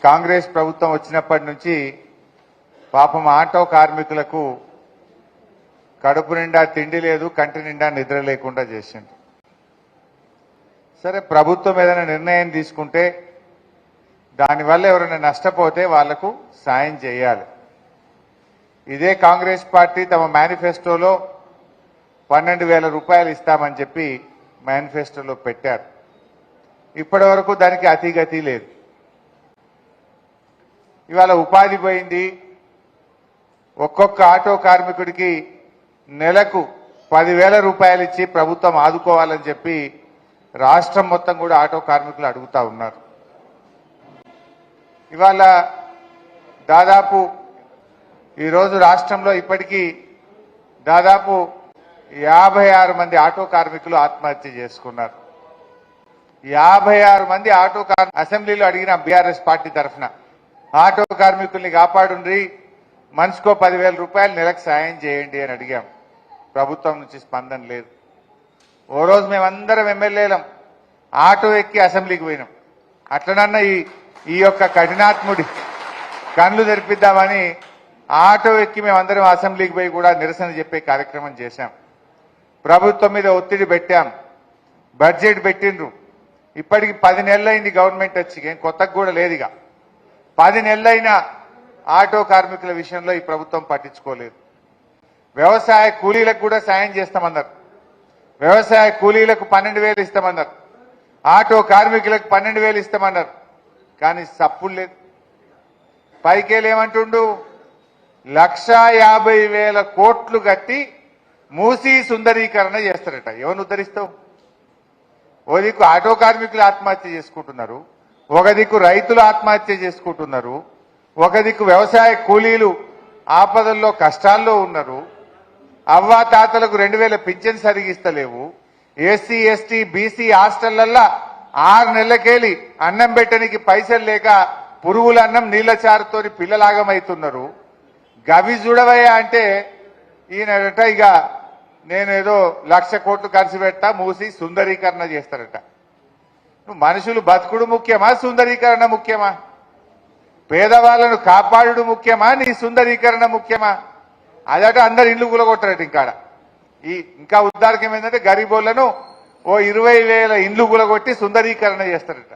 కాంగ్రెస్ ప్రభుత్వం వచ్చినప్పటి నుంచి పాపం ఆటో కార్మికులకు కడుపు నిండా తిండి లేదు, కంటి నిండా నిద్ర లేకుండా చేసింది. సరే, ప్రభుత్వం ఏదైనా నిర్ణయం తీసుకుంటే దానివల్ల ఎవరైనా నష్టపోతే వాళ్లకు సాయం చేయాలి. ఇదే కాంగ్రెస్ పార్టీ తమ మేనిఫెస్టోలో 12,000 రూపాయలు ఇస్తామని చెప్పి మేనిఫెస్టోలో పెట్టారు. ఇప్పటి వరకు దానికి అతిగతి లేదు. ఇవాళ ఉపాధి పోయింది. ఒక్కొక్క ఆటో కార్మికుడికి నెలకు 10,000 రూపాయలు ఇచ్చి ప్రభుత్వం ఆదుకోవాలని చెప్పి రాష్ట్రం మొత్తం కూడా ఆటో కార్మికులు అడుగుతా ఉన్నారు. ఇవాళ దాదాపు ఈరోజు రాష్ట్రంలో ఇప్పటికీ దాదాపు 56 మంది ఆటో కార్మికులు ఆత్మహత్య చేసుకున్నారు. 56 మంది ఆటో అసెంబ్లీలో అడిగిన బీఆర్ఎస్ పార్టీ తరఫున ఆటో కార్మికుల్ని కాపాడుండ్రి, మనిషికో 10,000 రూపాయలు నెలకు సాయం చేయండి అని అడిగాం. ప్రభుత్వం నుంచి స్పందన లేదు. ఓ రోజు మేమందరం ఎమ్మెల్యేలం ఆటో ఎక్కి అసెంబ్లీకి పోయినాం. అట్లనన్నా ఈ యొక్క కఠినాత్ముడి కళ్ళు తెరిపిద్దామని ఆటో ఎక్కి మేమందరం అసెంబ్లీకి పోయి కూడా నిరసన చెప్పే కార్యక్రమం చేశాం. ప్రభుత్వం మీద ఒత్తిడి పెట్టాం. బడ్జెట్ పెట్టిండ్రు. ఇప్పటికి 10 నెలలైంది గవర్నమెంట్ వచ్చి, ఏం కొత్తగా కూడా లేదు. ఇక 10 నెలలైనా ఆటో కార్మికుల విషయంలో ఈ ప్రభుత్వం పట్టించుకోలేదు. వ్యవసాయ కూలీలకు కూడా సాయం చేస్తామన్నారు. వ్యవసాయ కూలీలకు 12,000 ఇస్తామన్నారు. ఆటో కార్మికులకు 12,000 ఇస్తామన్నారు. కానీ సప్పుడు లేదు. పైకేలేమంటుండు, 1,50,000 కోట్లు కట్టి మూసీ సుందరీకరణ చేస్తారట. ఎవరిని ఉద్ధరిస్తావు? ఓ దిక్కు ఆటో కార్మికులు ఆత్మహత్య చేసుకుంటున్నారు, ఒక దిక్కు రైతులు ఆత్మహత్య చేసుకుంటున్నారు, ఒక దిక్కు వ్యవసాయ కూలీలు ఆపదల్లో కష్టాల్లో ఉన్నారు. అవ్వా తాతలకు 2,000 పింఛన్ సరిగిస్తలేవు. ఎస్సీ ఎస్టీ బీసీ హాస్టళ్లల్లా 6 నెలలకేలి అన్నం పెట్టడానికి పైసలు లేక పురుగుల అన్నం నీళ్ల చారుతో పిల్లలాగమవుతున్నారు. గవి చూడవయ్యా అంటే ఈయనట ఇక నేను ఏదో 1,00,000 కోట్లు ఖర్చు పెట్టా మూసి సుందరీకరణ చేస్తారట. మనుషులు బతుకుడు ముఖ్యమా, సుందరీకరణ ముఖ్యమా? పేదవాళ్లను కాపాడుడు ముఖ్యమా, నీ సుందరీకరణ ముఖ్యమా? అదట అందరు ఇల్లు కూలగొట్టారట. ఇంకా ఉద్దారకం ఏంటంటే గరీబోళ్లను ఓ 20,000 ఇండ్లు కూలగొట్టి సుందరీకరణ చేస్తారట.